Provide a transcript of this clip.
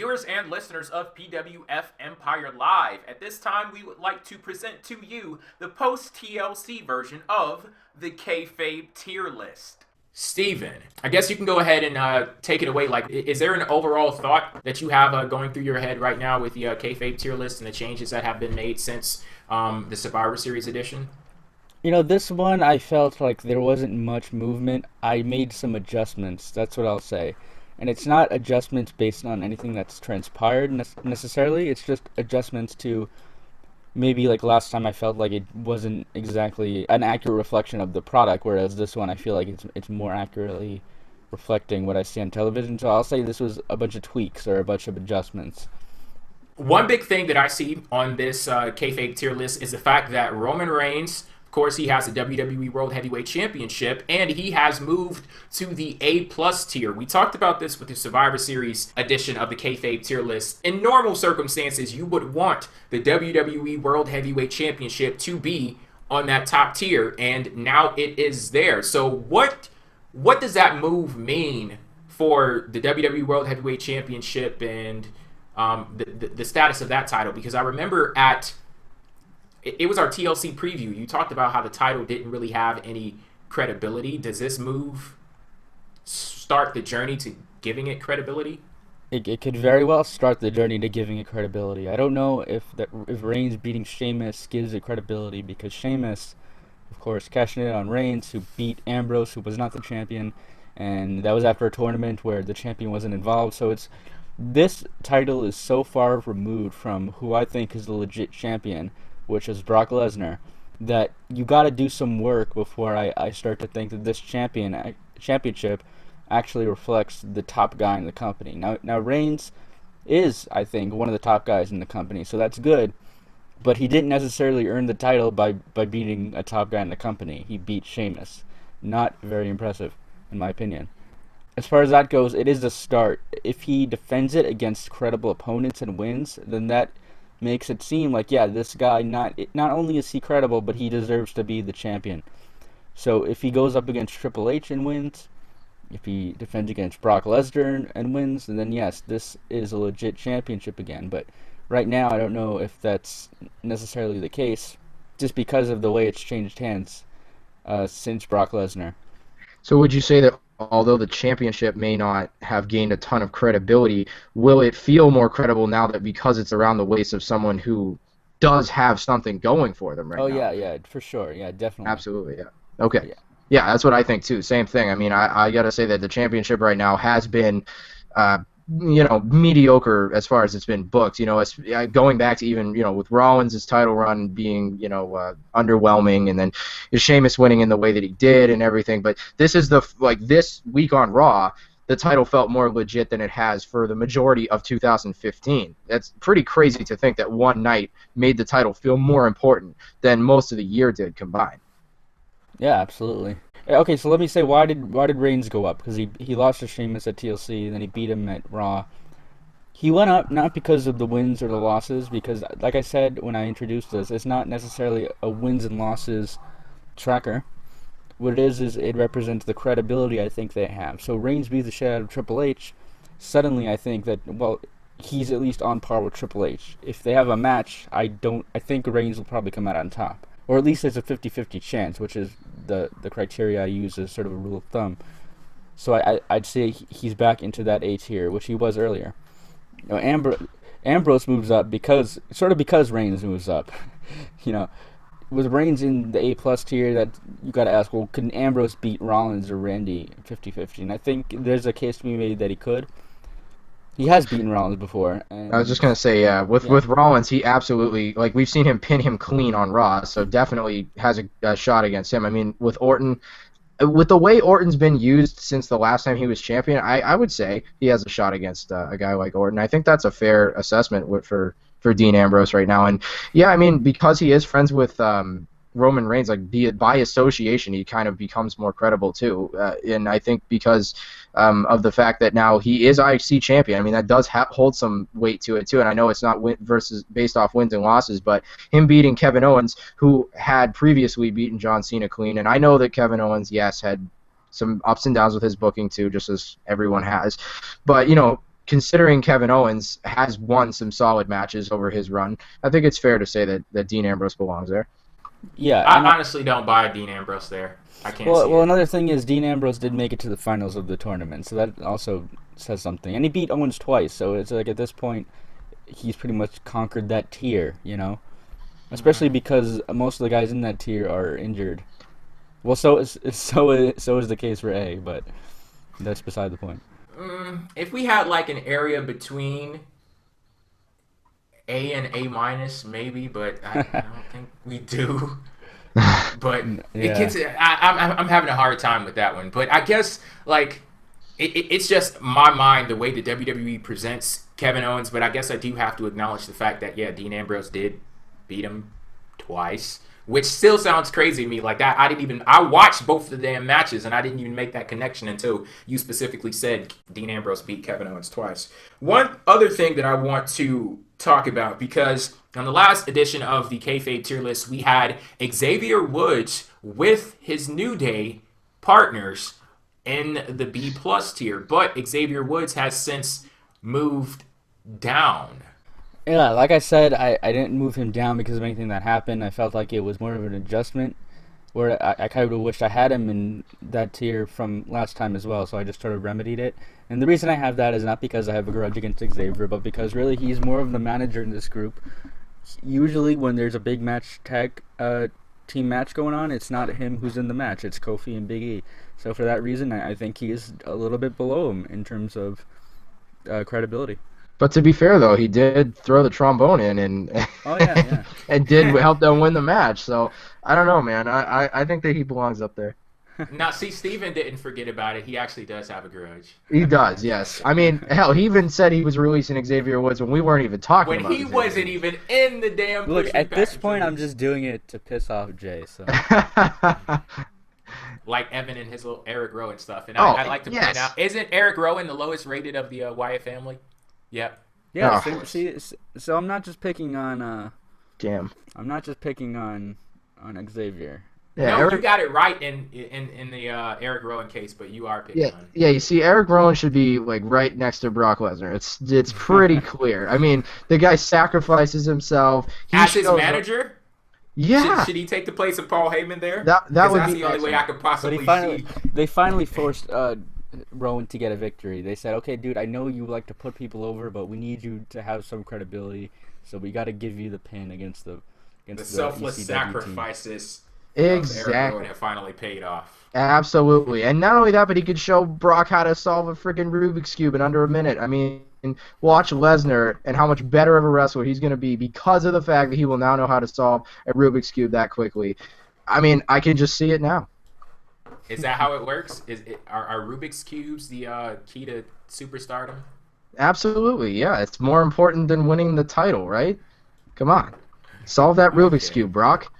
viewers and listeners of PWF Empire Live. At this time, we would like to present to you the post-TLC version of the Kayfabe Tier List. Steven, I guess you can go ahead and take it away. Like, is there an overall thought that you have going through your head right now with the Kayfabe Tier List and the changes that have been made since the Survivor Series edition? You know, this one I felt like there wasn't much movement. I made some adjustments, that's what I'll say. And it's not adjustments based on anything that's transpired necessarily. It's just adjustments to maybe like last time I felt like it wasn't exactly an accurate reflection of the product, whereas this one I feel like it's more accurately reflecting what I see on television. So I'll say this was a bunch of tweaks or a bunch of adjustments. One big thing that I see on this Kayfabe Tier List is the fact that Roman Reigns, of course, he has the WWE World Heavyweight Championship, and he has moved to the A+ tier. We talked about this with the Survivor Series edition of the Kayfabe Tier List. In normal circumstances, you would want the WWE World Heavyweight Championship to be on that top tier, and now it is there. So what does that move mean for the WWE World Heavyweight Championship and the status of that title? Because I remember it was our TLC preview. You talked about how the title didn't really have any credibility. Does this move start the journey to giving it credibility? It could very well start the journey to giving it credibility. I don't know if Reigns beating Sheamus gives it credibility, because Sheamus, of course, cashed in on Reigns, who beat Ambrose, who was not the champion, and that was after a tournament where the champion wasn't involved. So this title is so far removed from who I think is the legit champion, which is Brock Lesnar, that you got to do some work before I start to think that this championship actually reflects the top guy in the company. Now Reigns is, I think, one of the top guys in the company, so that's good, but he didn't necessarily earn the title by beating a top guy in the company. He beat Sheamus. Not very impressive, in my opinion. As far as that goes, it is a start. If he defends it against credible opponents and wins, then that makes it seem like, yeah, this guy, not only is he credible, but he deserves to be the champion. So if he goes up against Triple H and wins, if he defends against Brock Lesnar and wins, then yes, this is a legit championship again. But right now, I don't know if that's necessarily the case, just because of the way it's changed hands since Brock Lesnar. So would you say that although the championship may not have gained a ton of credibility, will it feel more credible now that because it's around the waist of someone who does have something going for them right now? Oh, yeah, for sure. Yeah, definitely. Absolutely, yeah. Okay. Yeah, that's what I think, too. Same thing. I mean, I got to say that the championship right now has been, mediocre as far as it's been booked. You know, it's going back to even, with Rollins' title run being, underwhelming, and then Sheamus winning in the way that he did and everything. But this is this week on Raw, the title felt more legit than it has for the majority of 2015. That's pretty crazy to think that one night made the title feel more important than most of the year did combined. Yeah, absolutely. Okay, so let me say, why did Reigns go up? Because he lost to Sheamus at TLC, and then he beat him at Raw. He went up not because of the wins or the losses, because, like I said when I introduced this, it's not necessarily a wins and losses tracker. What it is it represents the credibility I think they have. So Reigns beats the shit out of Triple H. Suddenly I think that, well, he's at least on par with Triple H. If they have a match, I think Reigns will probably come out on top. Or at least there's a 50-50 chance, which is the criteria I use as sort of a rule of thumb. So I'd say he's back into that A tier, which he was earlier. Ambrose moves up because Reigns moves up. With Reigns in the A+ tier, that you got to ask, well, can Ambrose beat Rollins or Randy 50-50? And I think there's a case to be made that he could. He has beaten Rollins before. I was just going to say, with Rollins, he absolutely, we've seen him pin him clean on Raw, so definitely has a shot against him. I mean, with Orton, with the way Orton's been used since the last time he was champion, I would say he has a shot against a guy like Orton. I think that's a fair assessment for Dean Ambrose right now. And, yeah, I mean, because he is friends with Roman Reigns, by association, he kind of becomes more credible too. And I think because of the fact that now he is IC champion, I mean, that does hold some weight to it too. And I know it's not based off wins and losses, but him beating Kevin Owens, who had previously beaten John Cena clean, and I know that Kevin Owens, yes, had some ups and downs with his booking too, just as everyone has. But considering Kevin Owens has won some solid matches over his run, I think it's fair to say that Dean Ambrose belongs there. Yeah, I honestly don't buy Dean Ambrose there. I can't see well, it. another thing is Dean Ambrose did make it to the finals of the tournament, so that also says something. And he beat Owens twice, so it's like at this point, he's pretty much conquered that tier, you know? Especially because most of the guys in that tier are injured. Well, so is the case for A, but that's beside the point. If we had like an area between A and A minus, maybe, but I don't think we do. But it gets. I'm having a hard time with that one. But I guess like it's just my mind the way the WWE presents Kevin Owens. But I guess I do have to acknowledge the fact that Dean Ambrose did beat him twice, which still sounds crazy to me. Like that, I watched both of the damn matches and I didn't even make that connection until you specifically said Dean Ambrose beat Kevin Owens twice. One other thing that I want to talk about, because on the last edition of the Kayfabe Tier List, we had Xavier Woods with his New Day partners in the B plus tier, but Xavier Woods has since moved down. Yeah, like I said, I didn't move him down because of anything that happened. I felt like it was more of an adjustment, where I kind of wished I had him in that tier from last time as well, so I just sort of remedied it. And the reason I have that is not because I have a grudge against Xavier, but because really he's more of the manager in this group. Usually when there's a big team match going on, it's not him who's in the match, it's Kofi and Big E. So for that reason, I think he is a little bit below him in terms of credibility. But to be fair, though, he did throw the trombone in and and did help them win the match. So I don't know, man. I think that he belongs up there. Now, see, Steven didn't forget about it. He actually does have a grudge. He does, yes. I mean, hell, he even said he was releasing Xavier Woods when we weren't even talking about it. When he wasn't even in the damn Look, at this point, I'm just doing it to piss off Jay. So. Like Evan and his little Eric Rowan stuff. And I'd like to point out, isn't Eric Rowan the lowest rated of the Wyatt family? Yep. Yeah, so I'm not just picking on Damn. I'm not just picking on Xavier. Yeah, no, you got it right in the Eric Rowan case, but you are picking on. Yeah, you see, Eric Rowan should be like right next to Brock Lesnar. It's pretty clear. I mean, the guy sacrifices himself. As his manager? Yeah. Should he take the place of Paul Heyman there? That would be the only way I could possibly see. They finally forced Rowan to get a victory. They said, okay, dude, I know you like to put people over, but we need you to have some credibility, so we got to give you the pin against the selfless ECW sacrifices. Exactly. Eric Rowan have finally paid off. Absolutely. And not only that, but he could show Brock how to solve a freaking Rubik's Cube in under a minute. I mean, watch Lesnar and how much better of a wrestler he's going to be because of the fact that he will now know how to solve a Rubik's Cube that quickly. I mean, I can just see it now. Is that how it works? Are Rubik's Cubes the key to superstardom? Absolutely, yeah. It's more important than winning the title, right? Come on. Solve that Rubik's Cube, Brock.